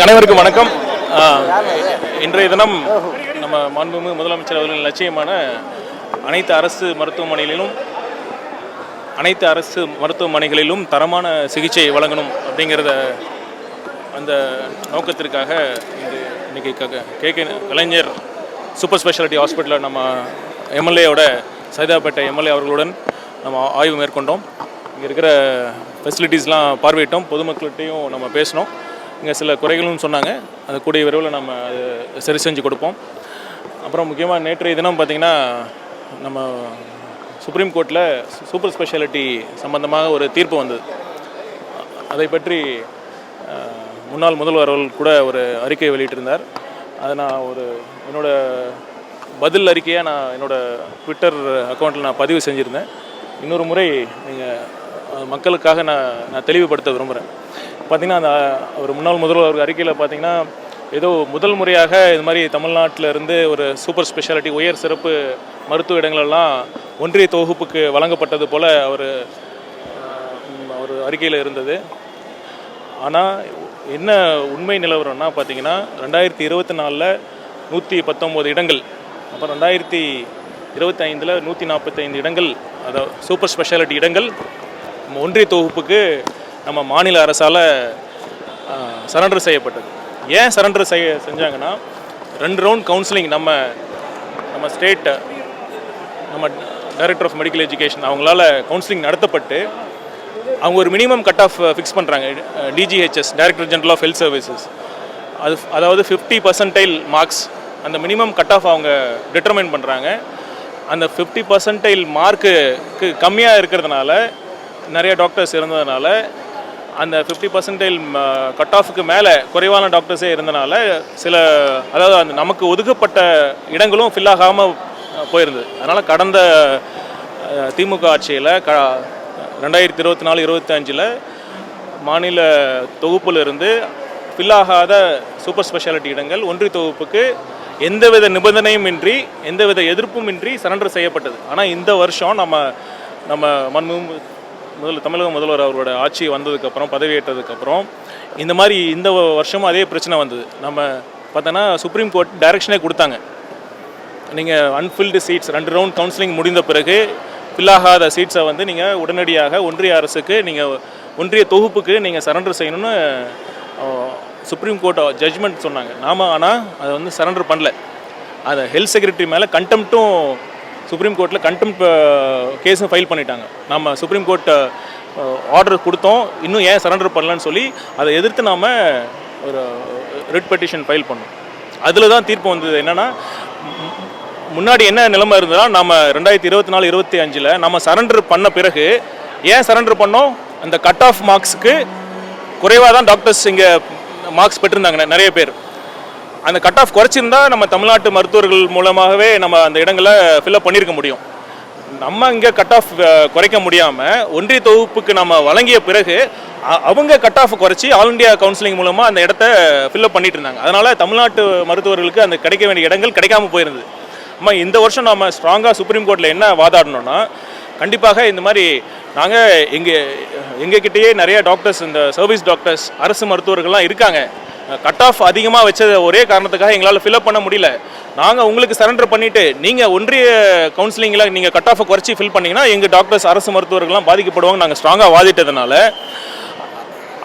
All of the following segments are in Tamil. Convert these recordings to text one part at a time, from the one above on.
அனைவருக்கும் வணக்கம். இன்றைய தினம் நம்ம மாண்புமிகு முதலமைச்சர் அவர்களின் லட்சியமான அனைத்து அரசு மருத்துவமனைகளிலும் தரமான சிகிச்சை வழங்கணும் அப்படிங்கிறத அந்த நோக்கத்திற்காக இன்னைக்கு கலைஞர் சூப்பர் ஸ்பெஷாலிட்டி ஹாஸ்பிட்டலில் நம்ம எம்எல்ஏவோட சைதாப்பேட்டை எம்எல்ஏ அவர்களுடன் நம்ம ஆய்வு மேற்கொண்டோம். இங்கே இருக்கிற ஃபெசிலிட்டிஸ்லாம் பார்வையிட்டோம். பொதுமக்கள்கிட்டையும் நம்ம பேசினோம். இங்கே சில குறைகளும் சொன்னாங்க. அது கூடிய விரைவில் நம்ம அது சரி செஞ்சு கொடுப்போம். அப்புறம் முக்கியமாக நேற்றைய தினம் பார்த்திங்கன்னா நம்ம சுப்ரீம் கோர்ட்டில் சூப்பர் ஸ்பெஷாலிட்டி சம்பந்தமாக ஒரு தீர்ப்பு வந்தது. அதை பற்றி முன்னாள் முதல்வர் அவர்கள் கூட ஒரு அறிக்கை வெளியிட்டிருந்தார். அதை நான் என்னோடய பதில் அறிக்கையாக நான் என்னோடய ட்விட்டர் அக்கௌண்ட்டில் நான் பதிவு செஞ்சுருந்தேன். இன்னொரு முறை நீங்கள் மக்களுக்காக நான் தெளிவுபடுத்த விரும்புகிறேன். பார்த்திங்கன்னா அந்த ஒரு முன்னாள் முதல்வர் அறிக்கையில் பார்த்திங்கன்னா ஏதோ முதல் முறையாக இது மாதிரி தமிழ்நாட்டில் இருந்து ஒரு சூப்பர் ஸ்பெஷாலிட்டி உயர் சிறப்பு மருத்துவ இடங்களெல்லாம் ஒன்றிய தொகுப்புக்கு வழங்கப்பட்டது போல் அவர் அறிக்கையில் இருந்தது. ஆனால் என்ன உண்மை நிலவரம்னா பார்த்திங்கன்னா 2024 119 இடங்கள், அப்புறம் 2025 145 இடங்கள், அதாவது சூப்பர் ஸ்பெஷாலிட்டி இடங்கள் ஒன்றிய தொகுப்புக்கு நம்ம மாநில அரசால் சரண்டர் செய்யப்பட்டது. ஏன் சரண்டர் செஞ்சாங்கன்னா 2 ரவுண்ட் கவுன்சிலிங் நம்ம ஸ்டேட் நம்ம டைரக்டர் ஆஃப் மெடிக்கல் எஜுகேஷன் அவங்களால கவுன்சிலிங் நடத்தப்பட்டு அவங்க ஒரு மினிமம் கட் ஆஃப் ஃபிக்ஸ் பண்ணுறாங்க. DGHS director general of health services அதாவது 50% மார்க்ஸ் அந்த மினிமம் கட் ஆஃப் அவங்க டிட்டர்மைன் பண்ணுறாங்க. அந்த 50% மார்க்குக்கு கம்மியாக இருக்கிறதுனால நிறைய டாக்டர்ஸ் இருந்ததுனால அந்த 50% கட் ஆஃபுக்கு மேலே குறைவான டாக்டர்ஸே இருந்தனால அதாவது அந்த நமக்கு ஒதுக்கப்பட்ட இடங்களும் ஃபில் ஆகாமல் போயிருந்தது. அதனால் கடந்த திமுக ஆட்சியில் 2024-25 மாநில தொகுப்பிலிருந்து ஃபில் ஆகாத சூப்பர் ஸ்பெஷாலிட்டி இடங்கள் ஒன்றிய தொகுப்புக்கு எந்தவித நிபந்தனையும் இன்றி எந்தவித எதிர்ப்பும் இன்றி சரண்டர் செய்யப்பட்டது. ஆனால் இந்த வருஷம் நம்ம தமிழக முதல்வர் அவரோட ஆட்சி வந்ததுக்கப்புறம் பதவியேற்றதுக்கப்புறம் இந்த வருஷமும் அதே பிரச்சனை வந்தது. நம்ம பார்த்தோன்னா சுப்ரீம் கோர்ட் டைரக்ஷனே கொடுத்தாங்க. நீங்கள் அன்ஃபில்டு சீட்ஸ் 2 ரவுண்ட் கவுன்சிலிங் முடிந்த பிறகு ஃபில் ஆகாத சீட்ஸை நீங்கள் உடனடியாக ஒன்றிய அரசுக்கு ஒன்றிய தொகுப்புக்கு நீங்கள் சரண்டர் செய்யணும்னு சுப்ரீம் கோர்ட் ஜட்ஜ்மெண்ட் சொன்னாங்க. ஆனால் அதை சரண்டர் பண்ணல. அதை ஹெல்த் செக்ரட்டரி மேலே கண்டெம்ட்டும் சுப்ரீம் கோர்ட்டில் கண்டெம்ட் கேஸும் ஃபைல் பண்ணிட்டாங்க. நம்ம சுப்ரீம் கோர்ட் ஆர்டர் கொடுத்தோம், இன்னும் ஏன் சரண்டர் பண்ணலன்னு சொல்லி அதை எதிர்த்து நாம் ஒரு ரிட் பெட்டிஷன் ஃபைல் பண்ணோம். அதில் தான் தீர்ப்பு வந்தது. என்னென்னா முன்னாடி என்ன நிலைமை இருந்ததுன்னா நம்ம 2024-25 நம்ம சரண்டர் பண்ண பிறகு ஏன் சரண்டர் பண்ணோம், அந்த கட் ஆஃப் மார்க்ஸுக்கு குறைவாக தான் டாக்டர்ஸ் இங்கே மார்க்ஸ் பெற்றிருந்தாங்க நிறைய பேர். அந்த கட் ஆஃப் குறைச்சிருந்தா நம்ம தமிழ்நாட்டு மருத்துவர்கள் மூலமாகவே நம்ம அந்த இடங்களை ஃபில்அப் பண்ணியிருக்க முடியும். நம்ம இங்கே கட் ஆஃப் குறைக்க முடியாமல் ஒன்றிய தொகுப்புக்கு நம்ம வழங்கிய பிறகு அவங்க கட் ஆஃப் குறைச்சி ஆல் இண்டியா கவுன்சிலிங் மூலமாக அந்த இடத்த ஃபில்அப் பண்ணிட்டு இருந்தாங்க. அதனால் தமிழ்நாட்டு மருத்துவர்களுக்கு அந்த கிடைக்க வேண்டிய இடங்கள் கிடைக்காமல் போயிருந்தது. இந்த வருஷம் நம்ம ஸ்ட்ராங்காக சுப்ரீம் கோர்ட்டில் என்ன வாதாடணும்னா, கண்டிப்பாக இந்த மாதிரி நாங்கள் எங்ககிட்டயே நிறைய டாக்டர்ஸ், இந்த சர்வீஸ் டாக்டர்ஸ், அரசு மருத்துவர்கள்லாம் இருக்காங்க. கட் ஆஃப் அதிகமாக வச்சது ஒரே காரணத்துக்காக எங்களால் ஃபில்அப் பண்ண முடியல. நாங்கள் உங்களுக்கு சரண்டர் பண்ணிவிட்டு நீங்கள் ஒன்றிய கவுன்சிலிங்கில் நீங்கள் கட் ஆஃபை குறைச்சி ஃபில் பண்ணிங்கன்னா எங்கள் டாக்டர்ஸ், அரசு மருத்துவர்கள்லாம் பாதிக்கப்படுவாங்க நாங்கள் ஸ்ட்ராங்காக வாதிட்டதுனால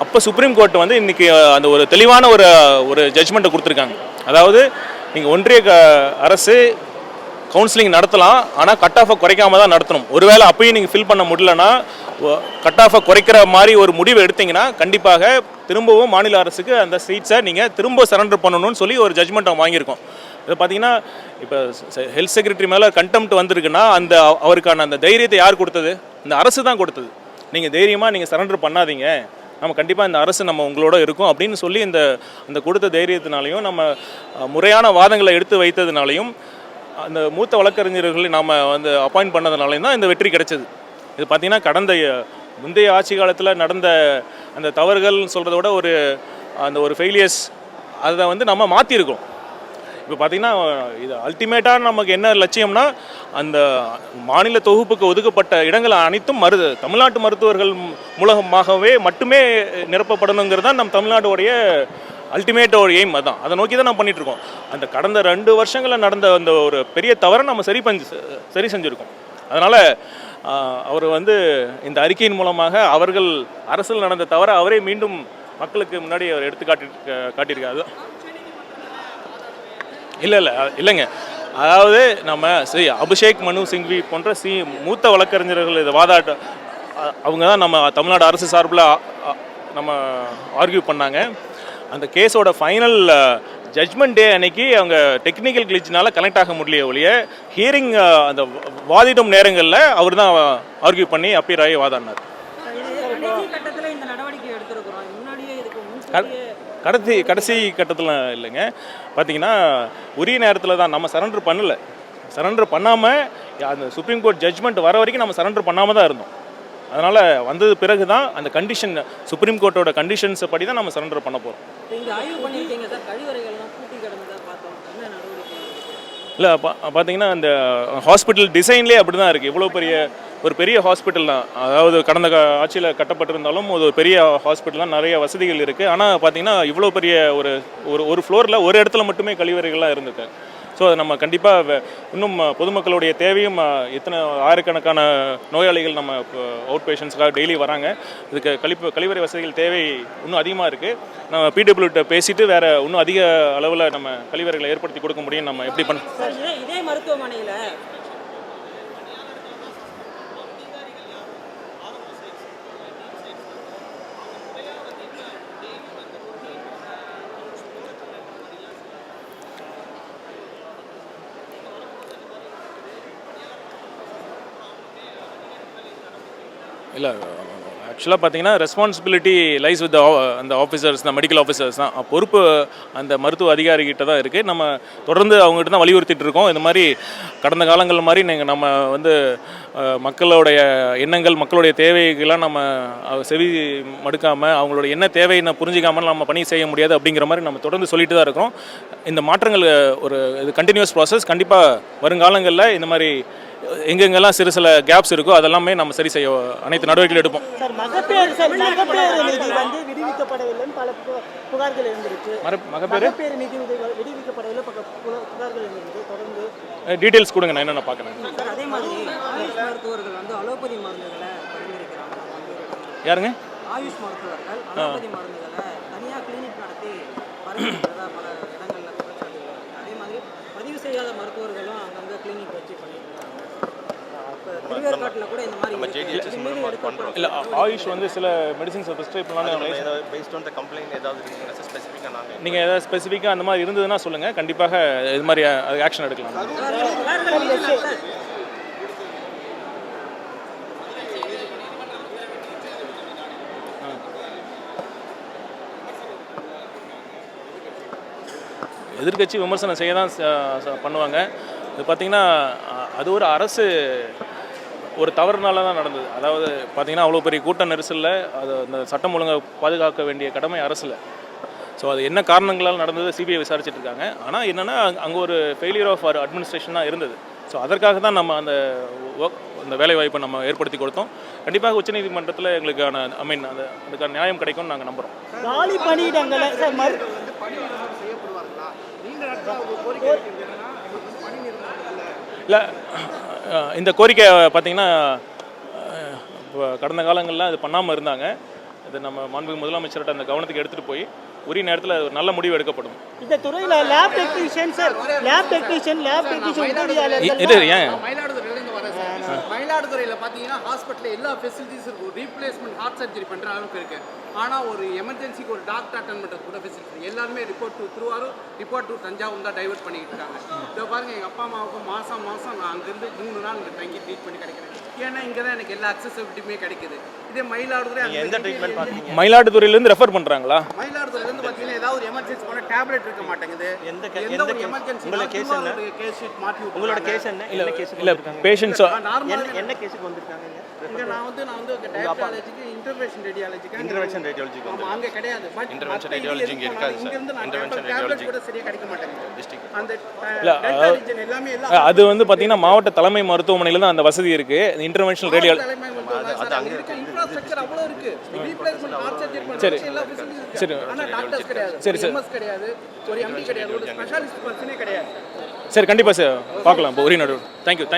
அப்போ சுப்ரீம் கோர்ட் இன்றைக்கி அந்த ஒரு தெளிவான ஒரு ஜட்ஜ்மெண்ட்டை கொடுத்துருக்காங்க. அதாவது நீங்கள் ஒன்றிய அரசு கவுன்சிலிங் நடத்தலாம், ஆனால் கட் ஆஃபை குறைக்காம தான் நடத்தணும். ஒருவேளை அப்பயும் நீங்கள் ஃபில் பண்ண முடியலன்னா கட் ஆஃபை குறைக்கிற மாதிரி ஒரு முடிவு எடுத்திங்கன்னா கண்டிப்பாக திரும்பவும் மாநில அரசுக்கு அந்த சீட்ஸை நீங்கள் திரும்ப சரண்டர் பண்ணணும்னு சொல்லி ஒரு ஜட்ஜ்மெண்ட் அவங்க வாங்கியிருக்கோம். இதை பார்த்தீங்கன்னா இப்போ ஹெல்த் செக்ரட்டரி மேலே கண்டெம்ட் வந்திருக்குன்னா அவருக்கான அந்த தைரியத்தை யார் கொடுத்தது? இந்த அரசு தான் கொடுத்தது. நீங்கள் தைரியமாக நீங்கள் சரண்டர் பண்ணாதீங்க, நம்ம கண்டிப்பாக இந்த அரசு நம்ம உங்களோட இருக்கும் அப்படின்னு சொல்லி அந்த கொடுத்த தைரியத்தினாலையும் நம்ம முறையான வாதங்களை எடுத்து வைத்ததுனாலையும் அந்த மூத்த வழக்கறிஞர்களை நாம் அப்பாயிண்ட் பண்ணதுனாலையும் தான் இந்த வெற்றி கிடைச்சது. இது பார்த்திங்கன்னா முந்தைய ஆட்சி காலத்தில் நடந்த அந்த தவறுகள்னு சொல்கிறத விட ஒரு ஃபெயிலியர்ஸ் அதை நம்ம மாற்றிருக்கோம். இப்போ பார்த்திங்கன்னா இது அல்டிமேட்டாக நமக்கு என்ன லட்சியம்னா, அந்த மாநில தொகுப்புக்கு ஒதுக்கப்பட்ட இடங்கள் அனைத்தும் தமிழ்நாட்டு மருத்துவர்கள் மூலமாகவே மட்டுமே நிரப்பப்படணுங்கிறது தான் நம் தமிழ்நாடுடைய அல்டிமேட் ஒரு எய்ம் அதான். அதை நோக்கி தான் நம்ம பண்ணிகிட்ருக்கோம். அந்த கடந்த 2 வருஷங்களில் நடந்த அந்த ஒரு பெரிய தவறை நம்ம சரி செஞ்சுருக்கோம். அதனால் அவர் இந்த அறிக்கையின் மூலமாக அவர்கள் அரசில் நடந்த தவறை அவரே மீண்டும் மக்களுக்கு முன்னாடி அவர் எடுத்து காட்டியிருக்காரு. இல்லைங்க, அதாவது நம்ம அபிஷேக் மனு சிங்வி போன்ற மூத்த வழக்கறிஞர்கள் இதை அவங்க தான் நம்ம தமிழ்நாடு அரசு சார்பில் நம்ம ஆர்கியூ பண்ணாங்க. அந்த கேஸோட ஃபைனல் ஜட்ஜ்மெண்ட் டே அன்னைக்கு அவங்க டெக்னிக்கல் கிளிச்சினால கனெக்ட் ஆக முடியல ஒழிய ஹியரிங் அந்த வாதிடும் நேரங்களில் அவர் தான் ஆர்கியூ பண்ணி அப்பீர் ஆகி வாதாடினார். கடைசி கட்டத்தில் இல்லைங்க, பார்த்தீங்கன்னா உரிய நேரத்தில் தான் நம்ம சரண்டர் பண்ணாமல் அந்த சுப்ரீம் கோர்ட் ஜட்ஜ்மெண்ட் வர வரைக்கும் நம்ம சரண்டர் பண்ணாமல் தான் இருந்தோம். அதனால் வந்தது பிறகு தான் அந்த கண்டிஷன் சுப்ரீம் கோர்ட்டோட கண்டிஷன்ஸை படி தான் நம்ம சரண்டர் பண்ண போகிறோம். இல்லை பார்த்தீங்கன்னா அந்த ஹாஸ்பிட்டல் டிசைன்லேயே அப்படி தான் இருக்குது. இவ்வளோ பெரிய ஹாஸ்பிட்டல் தான், அதாவது கடந்த ஆட்சியில் கட்டப்பட்டிருந்தாலும் ஒரு பெரிய ஹாஸ்பிட்டல் தான், நிறைய வசதிகள் இருக்குது. ஆனால் பார்த்தீங்கன்னா இவ்வளோ பெரிய ஒரு ஃப்ளோரில் ஒரு இடத்துல மட்டுமே கழிவறைகள்லாம் இருந்திருக்கு. ஸோ அதை நம்ம கண்டிப்பாக இன்னும் பொதுமக்களுடைய தேவையும் எத்தனை ஆயிரக்கணக்கான நோயாளிகள் நம்ம அவுட் பேஷண்ட்ஸ்க்காக டெய்லி வராங்க. இதுக்கு கழிவறை வசதிகள் தேவை இன்னும் அதிகமாக இருக்குது. நம்ம பிடபிள்யூட்ட பேசிட்டு வேறு இன்னும் அதிக அளவில் நம்ம கழிவறைகளை ஏற்படுத்தி கொடுக்க முடியும். நம்ம எப்படி இதே மருத்துவமனையில் இல்லை, ஆக்சுவலாக பார்த்தீங்கன்னா ரெஸ்பான்சிபிலிட்டி லைஸ் வித் அந்த ஆஃபீஸர்ஸ் தான், மெடிக்கல் ஆஃபீஸர்ஸ் தான். பொறுப்பு அந்த மருத்துவ அதிகாரிகிட்ட தான் இருக்குது. நம்ம தொடர்ந்து அவங்ககிட்ட தான் வலியுறுத்திட்டு இருக்கோம். இந்த மாதிரி கடந்த காலங்கள் மாதிரி நம்ம மக்களுடைய எண்ணங்கள், மக்களுடைய தேவைகள்லாம் நம்ம செவி மடுக்காமல், அவங்களோட என்ன தேவைன்னு புரிஞ்சிக்காமல் நம்ம பணி செய்ய முடியாது அப்படிங்கிற மாதிரி நம்ம தொடர்ந்து சொல்லிட்டு தான் இருக்கிறோம். இந்த மாற்றங்கள் இது கண்டினியூஸ் ப்ராசஸ். கண்டிப்பாக வருங்காலங்களில் இந்த மாதிரி எங்கெங்கெல்லாம் சில கேப்ஸ் இருக்கோ அதெல்லாமே நம்ம சரி செய்ய அனைத்து நடவடிக்கைகள் எடுப்போம். மகப்பேறு நிதி விடுவிக்கப்படவில்லை பல புகார்கள் இருந்துச்சு. மகப்பேறு நிதி விடுவிக்கப்படவில்லை புகார்கள் இருந்துச்சு. தொடர்ந்து டீடைல்ஸ் கொடுங்க, நான் என்னென்ன பார்க்குறேன். அதே மாதிரி ஆயுஷ் மருத்துவர்கள் அலோபதி மருந்துகளை பரிந்துரைக்கிறாங்க. யாருங்க? ஆயுஷ் மருத்துவர்கள் அலோபதி மருந்துகளை தனியாக கிளினிக் நடத்தி பரிந்துரைக்கிறதா பல இடங்களில் குற்றச்சாட்டுகள். அதே மாதிரி பதிவு செய்யாத மருத்துவர்களும் அங்கங்கே கிளினிக் வச்சு பண்ணிட்டு இல்லை, ஆயுஷ் சில மெடிசின்ஸ் ப்ரிஸ்கிரைப் பண்ணலாம். நீங்கள் ஏதாவது ஸ்பெசிஃபிக்காக அந்த மாதிரி இருந்ததுன்னா சொல்லுங்கள், கண்டிப்பாக இது மாதிரி அதுக்கு ஆக்ஷன் எடுக்கலாம். எதிர்கட்சி விமர்சனம் செய்ய தான் பண்ணுவாங்க. இது பார்த்திங்கன்னா அது ஒரு அரசு ஒரு தவறுனால தான் நடந்தது. அதாவது பார்த்திங்கன்னா அவ்வளோ பெரிய கூட்ட நெரிசலில் அது அந்த சட்டம் ஒழுங்கை பாதுகாக்க வேண்டிய கடமை அரசில். ஸோ அது என்ன காரணங்களால் நடந்தது சிபிஐ விசாரிச்சுட்டு இருக்காங்க. ஆனால் என்னென்னா அங்கே ஒரு ஃபெயிலியர் ஆஃப் அவர் அட்மினிஸ்ட்ரேஷன் தான் இருந்தது. ஸோ அதற்காக தான் நம்ம அந்த வேலைவாய்ப்பை நம்ம ஏற்படுத்தி கொடுத்தோம். கண்டிப்பாக உச்சநீதிமன்றத்தில் எங்களுக்கான அதுக்கான நியாயம் கிடைக்கும்னு நாங்கள் நம்புகிறோம். காலி பணியிடங்களை இல்லை, இந்த கோரிக்கை பார்த்திங்கன்னா கடந்த காலங்களில் அது பண்ணாமல் இருந்தாங்க. இது நம்ம மாண்புமிகு முதலமைச்சர்கிட்ட அந்த கவனத்துக்கு எடுத்துகிட்டு போய் உரிய நேரத்தில் ஒரு நல்ல முடிவு எடுக்கப்படும். இந்த துறையில் லேப் டெக்னீஷியன் மயிலாடுதுறையில் பார்த்தீங்கன்னா ஹாஸ்பிட்டலில் எல்லா ஃபெசிலிட்டிஸும் இருக்கும். ரீப்ளேஸ்மெண்ட் ஹார்ட் சர்ஜரி பண்ணுற அளவுக்கு இருக்குது. ஆனால் ஒரு எமர்ஜென்சிக்கு ஒரு டாக்டர் அட்டன் பண்ணுறது கூட ஃபெசிலிட்டி எல்லாருமே report to Thiruvarur, report to Thanjavur தான் டைவர்ட் பண்ணிக்கிட்டு இருக்காங்க. இதை பாருங்கள், எங்கள் அப்பா அம்மாவுக்கும் மாதம் நான் அங்கேருந்து 3 நாள் இங்கே தங்கி ட்ரீட் பண்ணி கிடைக்கிறேன். ஏன்னா இங்கே தான் எனக்கு எல்லா அக்சசிபிலிட்டியுமே கிடைக்குது. இதே மயிலாடுதுறை எந்த ட்ரீட்மெண்ட் பார்த்தீங்க? மயிலாடுதுறையிலேருந்து ரெஃபர் பண்ணுறாங்களா? மயிலாடுதுறையிலேருந்து பார்த்தீங்கன்னா ஏதாவது ஒரு எமர்ஜென்சி போன டேப்லெட் இருக்க மாட்டேங்குது. எந்த ஒரு எமர்ஜென்சி உங்களோட கேஸ் என்ன? கேஸ் ஷீட் மாற்றி உங்களோட கேஸ் என்ன? இல்லை பேஷண்ட்ஸ் என்ன கேஸுக்கு வந்திருக்காங்க? இங்கே நான் டயபெட்டாலஜிக்கு இன்டர்வென்ஷன் ரேடியாலஜிக்கு அங்கே கிடையாது. பட் இன்டர்வென்ஷன் ரேடியாலஜி இங்கே இருக்காது சார். இன்டர்வென்ஷன் ரேடியாலஜி கூட சரியா கிடைக்க மாட்டேங்குது டிஸ்ட்ரிக்ட். அந்த எல்லாமே அது பார்த்தீங்கன்னா மாவட்ட தலைமை மருத்துவமனையில் தான் அந்த வசதி இருக்குது. இன்டர்வென்ஷனல் ரேடியாலஜி அது அங்கே இருக்கு. இன்ஃப்ராஸ்ட்ரக்சர் அவ்வளோ இருக்கு ரீப்ளேஸ்மெண்ட் ஹார்ட் சர்ஜரி சரி. பண்ணுற எல்லா ஃபெசிலிட்டிஸ் சரி. இருக்கு ஆனால் டாக்டர்ஸ் கிடையாது சரி, சரி. எம்எஸ் கிடையாது ஒரு எம்டி கிடையாது ஒரு ஸ்பெஷாலிஸ்ட் பர்சனே கிடையாது சரி கண்டிப்பாக சார் பார்க்கலாம் இப்போ ஒரே நடுவு தேங்க்யூ